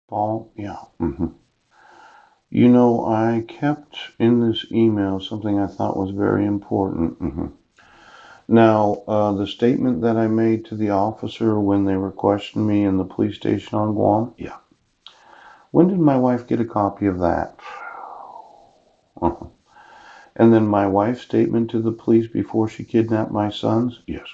Paul, yeah. You know, I kept in this email something I thought was very important. Now, the statement that I made to the officer when they were questioning me in the police station on Guam, yeah. When did my wife get a copy of that? Uh-huh. And then my wife's statement to the police before she kidnapped my sons? Yes.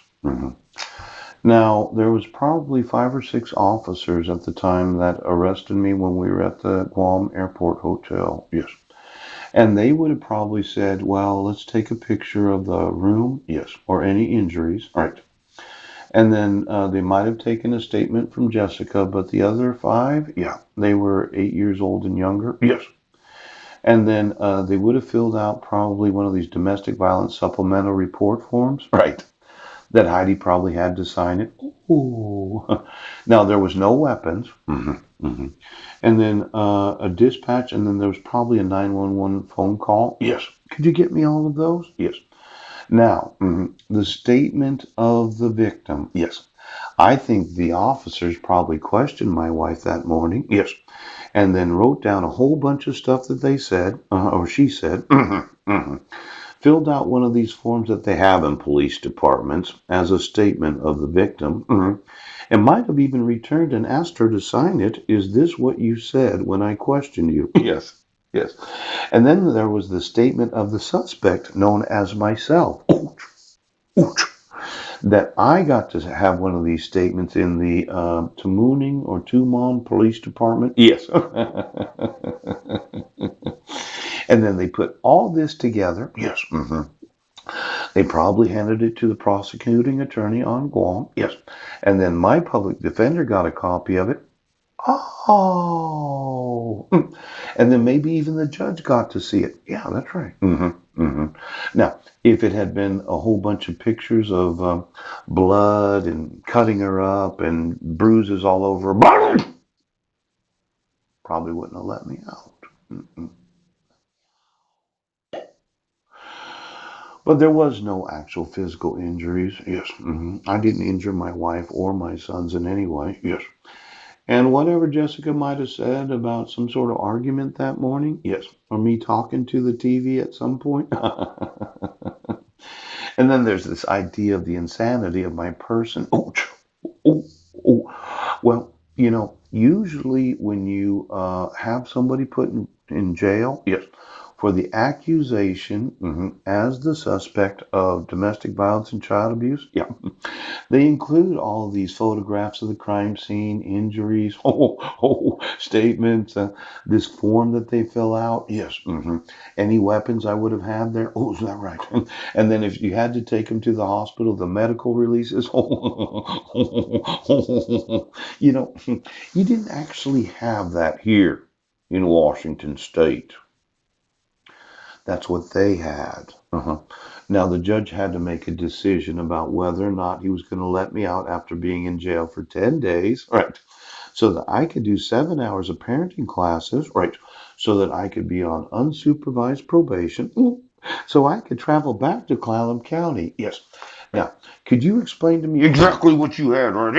Now, there was probably 5 or 6 officers at the time that arrested me when we were at the Guam Airport Hotel. Yes. And they would have probably said, well, let's take a picture of the room. Yes. Or any injuries. Right. And then they might have taken a statement from Jessica, but the other 5, yeah, they were 8 years old and younger. Yes. And then they would have filled out probably one of these domestic violence supplemental report forms. Right. That Heidi probably had to sign it. Ooh. Now, there was no weapons. And then a dispatch, and then there was probably a 911 phone call. Yes. Could you get me all of those? Yes. Now, the statement of the victim. Yes. I think the officers probably questioned my wife that morning. Yes. And then wrote down a whole bunch of stuff that they said, or she said. Filled out one of these forms that they have in police departments as a statement of the victim, and might have even returned and asked her to sign it. Is this what you said when I questioned you? Yes, yes. And then there was the statement of the suspect, known as myself. Ouch, ouch. That I got to have one of these statements in the Tamuning or Tumon Police Department. Yes. And then they put all this together. Yes. They probably handed it to the prosecuting attorney on Guam. Yes. And then my public defender got a copy of it. Oh. And then maybe even the judge got to see it. Yeah, that's right. Now, if it had been a whole bunch of pictures of blood and cutting her up and bruises all over her, probably wouldn't have let me out. But there was no actual physical injuries. Yes. I didn't injure my wife or my sons in any way. Yes. And whatever Jessica might have said about some sort of argument that morning, yes. Or me talking to the TV at some point. And then there's this idea of the insanity of my person. Oh, oh, oh. Well, usually when you have somebody put in jail, yes, for the accusation as the suspect of domestic violence and child abuse, yeah, they include all of these photographs of the crime scene, injuries, statements, this form that they fill out. Yes. Any weapons I would have had there. Oh, is that right? And then if you had to take them to the hospital, the medical releases. You didn't actually have that here in Washington State. That's what they had. Now, the judge had to make a decision about whether or not he was going to let me out after being in jail for 10 days, right? So that I could do 7 hours of parenting classes, right? So that I could be on unsupervised probation, so I could travel back to Clallam County. Yes. Now, could you explain to me exactly what you had, right?